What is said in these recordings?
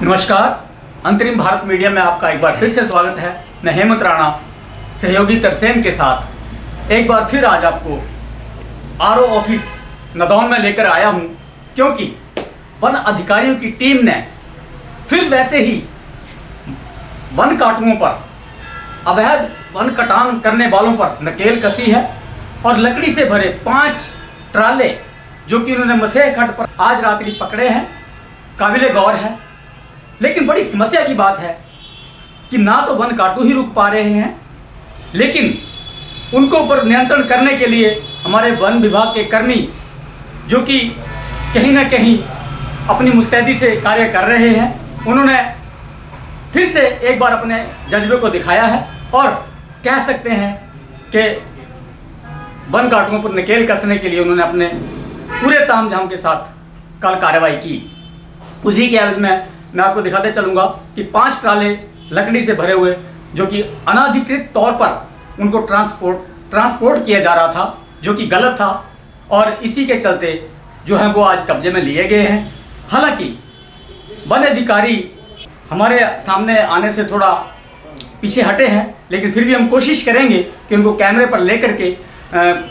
नमस्कार, अंतरिम भारत मीडिया में आपका एक बार फिर से स्वागत है। मैं हेमंत राणा सहयोगी तरसेम के साथ एक बार फिर आज आपको आरओ ऑफिस नदौन में लेकर आया हूं, क्योंकि वन अधिकारियों की टीम ने फिर वैसे ही वन काटुओं पर, अवैध वन कटान करने वालों पर नकेल कसी है और लकड़ी से भरे 5 ट्राले जो कि उन्होंने मसेह खड्ड पर आज रात्रि पकड़े हैं, काबिले गौर है। लेकिन बड़ी समस्या की बात है कि ना तो वन काटू ही रुक पा रहे हैं, लेकिन उनको ऊपर नियंत्रण करने के लिए हमारे वन विभाग के कर्मी जो कि कहीं ना कहीं अपनी मुस्तैदी से कार्य कर रहे हैं, उन्होंने फिर से एक बार अपने जज्बे को दिखाया है और कह सकते हैं कि वन काटुओं पर नकेल कसने के लिए उन्होंने अपने पूरे तामझाम के साथ कल कार्रवाई की। उसी के एवज में मैं आपको दिखाते चलूँगा कि 5 ट्राले लकड़ी से भरे हुए जो कि अनाधिकृत तौर पर उनको ट्रांसपोर्ट किया जा रहा था, जो कि गलत था, और इसी के चलते जो है वो आज कब्जे में लिए गए हैं। हालांकि वन अधिकारी हमारे सामने आने से थोड़ा पीछे हटे हैं, लेकिन फिर भी हम कोशिश करेंगे कि उनको कैमरे पर लेकर के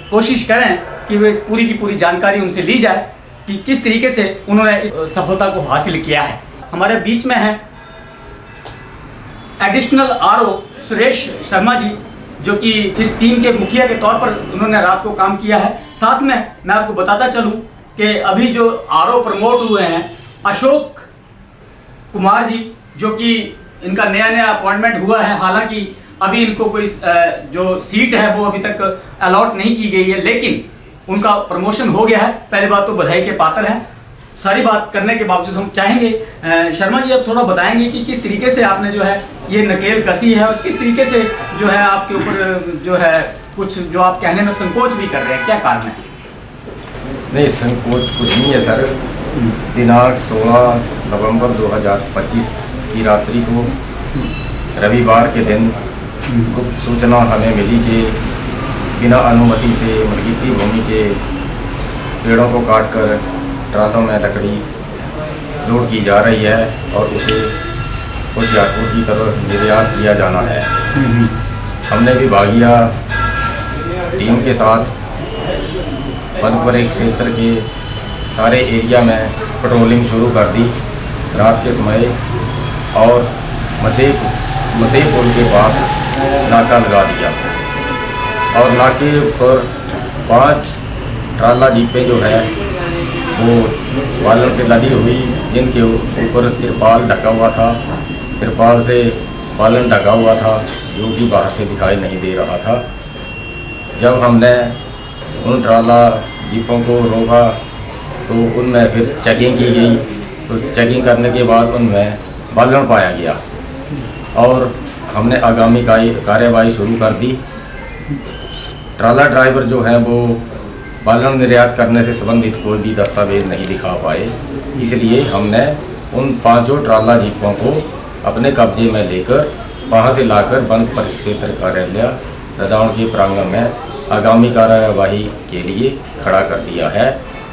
कोशिश करें कि वे पूरी की पूरी जानकारी उनसे ली जाए कि किस तरीके से उन्होंने इस सफलता को हासिल किया है। हमारे बीच में है एडिशनल आरओ सुरेश शर्मा जी, जो कि इस टीम के मुखिया के तौर पर उन्होंने रात को काम किया है। साथ में मैं आपको बताता चलूं कि अभी जो आरओ प्रमोट हुए हैं अशोक कुमार जी, जो कि इनका नया अपॉइंटमेंट हुआ है। हालांकि अभी इनको कोई जो सीट है वो अभी तक अलॉट नहीं की गई है, लेकिन उनका प्रमोशन हो गया है। पहली बात तो बधाई के पात्र हैं। सारी बात करने के बावजूद हम चाहेंगे शर्मा जी अब थोड़ा बताएंगे कि किस तरीके से आपने जो है ये नकेल कसी है और किस तरीके से जो है आपके ऊपर जो है कुछ जो आप कहने में संकोच भी कर रहे हैं, क्या कारण है? नहीं, संकोच कुछ नहीं है सर। दिनांक 16 नवंबर 2025 की रात्रि को रविवार के दिन गुप्त सूचना हमें मिली कि बिना अनुमति से मलकीती भूमि के पेड़ों को काटकर ट्रालों में लकड़ी लोड की जा रही है और उसे होशियारपुर की तरफ निर्यात किया जाना है। हमने विभागीय टीम के साथ वन परिक्षेत्र के सारे एरिया में पेट्रोलिंग शुरू कर दी रात के समय और मसेह पुल के पास नाका लगा दिया और नाके पर 5 ट्राला जीपें जो है वो बालन से लदी हुई, जिनके ऊपर तिरपाल ढका हुआ था, तिरपाल से बालन ढका हुआ था जो कि बाहर से दिखाई नहीं दे रहा था। जब हमने उन ट्राला जीपों को रोका तो उनमें फिर चेकिंग की गई, तो चेकिंग करने के बाद उनमें बालन पाया गया और हमने आगामी कार्यवाही शुरू कर दी। ट्राला ड्राइवर जो है वो बालन निर्यात करने से संबंधित कोई भी दस्तावेज नहीं दिखा पाए, इसलिए हमने उन 5 ट्राला जीपों को अपने कब्जे में लेकर वहां से लाकर वन परिक्षेत्र कार्यालय नदौन के प्रांगण में आगामी कार्यवाही के लिए खड़ा कर दिया है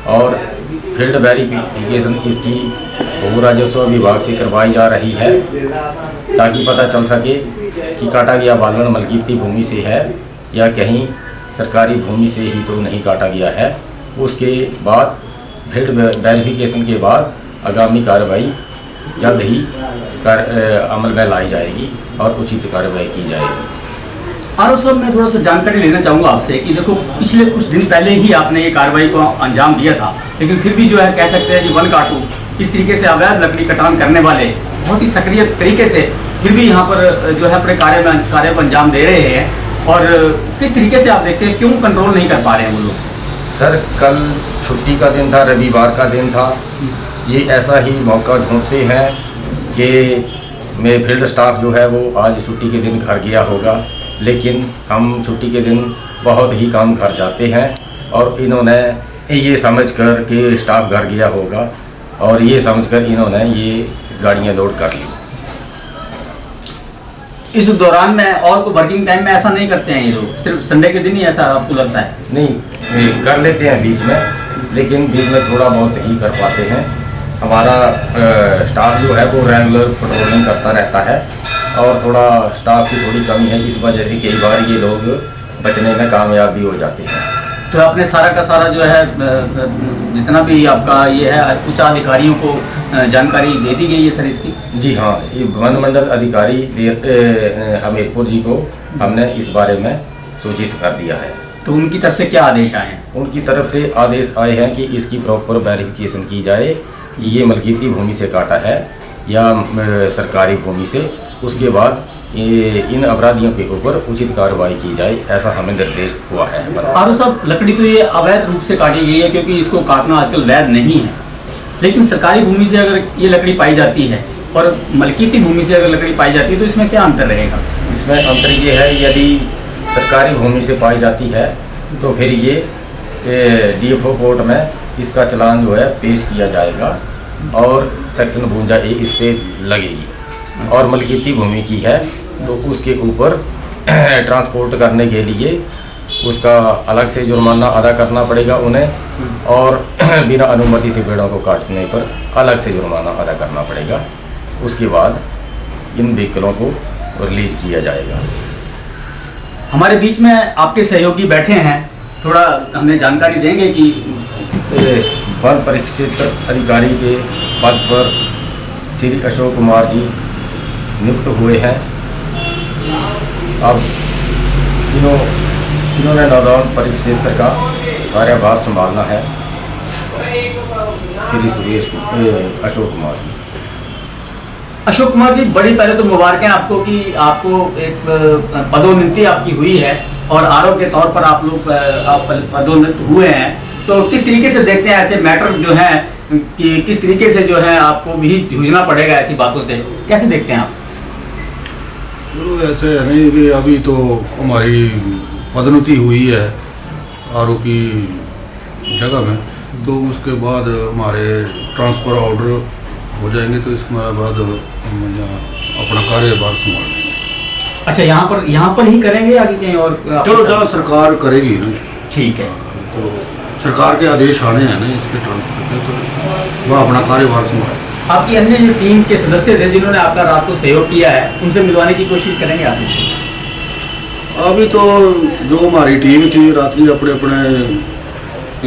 और फील्ड वेरिफिकेशन इसकी भू राजस्व विभाग से करवाई जा रही है ताकि पता चल सके कि काटा गया बालन मलकीती भूमि से है या कहीं सरकारी भूमि से ही तो नहीं काटा गया है। उसके बाद फील्ड वेरिफिकेशन के बाद आगामी कार्रवाई जल्द ही अमल में लाई जाएगी और उचित कार्रवाई की जाएगी। आरओ साहब, मैं थोड़ा सा जानकारी लेना चाहूँगा आपसे कि देखो पिछले कुछ दिन पहले ही आपने ये कार्रवाई को अंजाम दिया था, लेकिन फिर भी जो है कह सकते हैं कि वन काटू इस तरीके से अवैध लकड़ी कटान करने वाले बहुत ही सक्रिय तरीके से फिर भी यहाँ पर जो है अपने कार्य को अंजाम दे रहे हैं। और किस तरीके से आप देखते हैं क्यों कंट्रोल नहीं कर पा रहे हैं वो लोग? सर, कल छुट्टी का दिन था, रविवार का दिन था। ये ऐसा ही मौका ढूंढते हैं कि मेरे फील्ड स्टाफ जो है वो आज छुट्टी के दिन घर गया होगा, लेकिन हम छुट्टी के दिन बहुत ही कम घर जाते हैं और इन्होंने ये समझकर कि स्टाफ घर गया होगा और ये समझकर इन्होंने ये गाड़ियाँ लोड कर ली। इस दौरान में और वर्किंग टाइम में ऐसा नहीं करते हैं ये लोग? सिर्फ संडे के दिन ही ऐसा आपको लगता है? नहीं, कर लेते हैं बीच में, लेकिन बीच में थोड़ा बहुत ही कर पाते हैं। हमारा स्टाफ जो है वो रेगुलर पेट्रोलिंग करता रहता है और थोड़ा स्टाफ की थोड़ी कमी है, इस वजह से कई बार ये लोग बचने में कामयाब भी हो जाते हैं। तो आपने सारा का सारा जो है जितना भी आपका ये है उच्च अधिकारियों को जानकारी दे दी गई है सर इसकी? जी हाँ, ये वन मंडल अधिकारी हमीरपुर जी को हमने इस बारे में सूचित कर दिया है। तो उनकी तरफ से क्या आदेश आए हैं? उनकी तरफ से आदेश आए हैं कि इसकी प्रॉपर वेरिफिकेशन की जाए कि ये मलकीती भूमि से काटा है या सरकारी भूमि से, उसके बाद इन अपराधियों के ऊपर उचित कार्रवाई की जाए, ऐसा हमें निर्देश हुआ है। आरो साहब, लकड़ी तो ये अवैध रूप से काटी गई है क्योंकि इसको काटना आजकल वैध नहीं है, लेकिन सरकारी भूमि से अगर ये लकड़ी पाई जाती है और मलकीती भूमि से अगर लकड़ी पाई जाती है तो इसमें क्या अंतर रहेगा? इसमें अंतर ये है, यदि सरकारी भूमि से पाई जाती है तो फिर ये DFO कोर्ट में इसका चालान जो है पेश किया जाएगा और सेक्शन 52A इस पर लगेगी। और मलकीती भूमि की है तो उसके ऊपर ट्रांसपोर्ट करने के लिए उसका अलग से जुर्माना अदा करना पड़ेगा उन्हें, और बिना अनुमति से पेड़ों को काटने पर अलग से जुर्माना अदा करना पड़ेगा। उसके बाद इन व्हीकलों को रिलीज किया जाएगा। हमारे बीच में आपके सहयोगी बैठे हैं, थोड़ा हमें जानकारी देंगे कि वन परिक्षेत्र अधिकारी के पद पर श्री अशोक कुमार जी नियुक्त हुए हैं। अब इन्होंने नौदान परिक्षेत्र का कार्यभार संभालना है, श्री अशोक कुमार जी। अशोक कुमार जी, बड़ी पहले तो मुबारकें आपको कि आपको एक पदोन्नति आपकी हुई है और आरोप के तौर पर आप लोग पदोन्नत हुए हैं। तो किस तरीके से देखते हैं ऐसे मैटर जो हैं कि किस तरीके से जो है आपको भी जूझना पड़ेगा ऐसी बातों से, कैसे देखते हैं आप? ऐसे नहीं कि अभी तो हमारी पदोन्नति हुई है आरोप की जगह में, तो उसके बाद हमारे ट्रांसफ़र ऑर्डर हो जाएंगे तो इसके बाद हम यहाँ अपना कार्यभार संभाल लेंगे। अच्छा, यहाँ पर ही करेंगे आगे कहीं और? चलो, जहाँ सरकार करेगी ना। ठीक है, तो सरकार के आदेश आने हैं ना इसके ट्रांसफर के, तो वह अपना कार्यभार संभाले। आपकी अन्य जो टीम के सदस्य थे जिन्होंने आपका रात को सहयोग किया है, उनसे मिलवाने की कोशिश करेंगे आप? अभी तो जो हमारी टीम थी रात्रि अपने अपने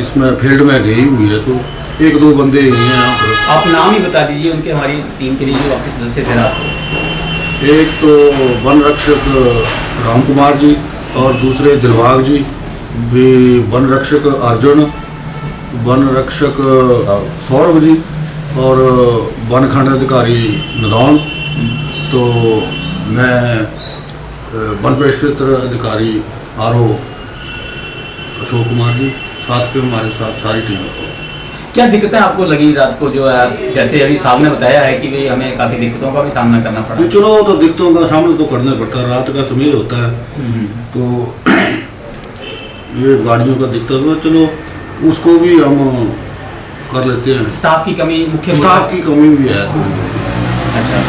इसमें फील्ड में गई हुई है, तो एक दो बंदे ही हैं यहाँ पर। आप नाम ही बता दीजिए उनके, हमारी टीम के लिए जो आपके सदस्य थे रात को। एक तो वन रक्षक राम कुमार जी और दूसरे दिलबाग जी, भी वन रक्षक अर्जुन, वन रक्षक सौरभ जी और वन खंड अधिकारी नदौन। तो मैं वन परिक्षेत्र अधिकारी RO अशोक कुमार जी, साथ के हमारे साथ सारी टीम। क्या दिक्कतें आपको लगी रात को, जो है जैसे अभी साहब ने बताया है कि भाई हमें काफ़ी दिक्कतों का भी सामना करना पड़ा? चलो, तो दिक्कतों का सामना तो करना पड़ता है, रात का समय होता है तो ये गाड़ियों का दिक्कत हुआ, चलो उसको भी हम कर लेते हैं। स्टाफ की कमी मुख्य? स्टाफ की कमी भी है थोड़ी। अच्छा,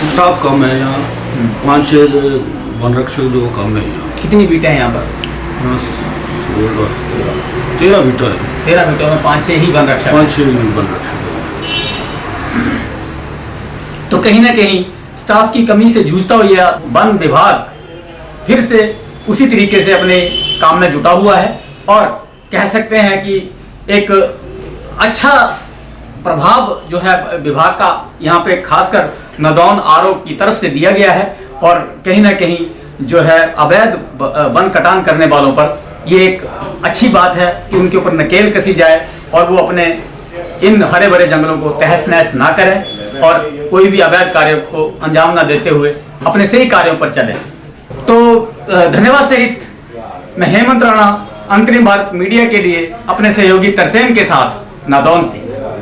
स्टाफ कम है यहाँ, 5-6 वन रक्षक जो कम है यहाँ। कितनी बीटें हैं यहाँ पर? 13 बीटा है। 13 बीटों में 5-6 ही वन रक्षक? 5-6 वन रक्षक। तो कहीं ना कहीं स्टाफ की कमी से जूझता हुआ यह वन विभाग फिर से उसी तरीके से अपने काम में जुटा हुआ है और कह सकते हैं कि एक अच्छा प्रभाव जो है विभाग का यहाँ पे खासकर नदौन RO की तरफ से दिया गया है। और कहीं ना कहीं जो है अवैध वन कटान करने वालों पर ये एक अच्छी बात है कि उनके ऊपर नकेल कसी जाए और वो अपने इन हरे भरे जंगलों को तहस नहस ना करें और कोई भी अवैध कार्य को अंजाम ना देते हुए अपने सही कार्यों पर चलें। तो धन्यवाद सहित मैं हेमंत राणा, अंतरिम भारत मीडिया के लिए अपने सहयोगी तरसेम के साथ नादौन से।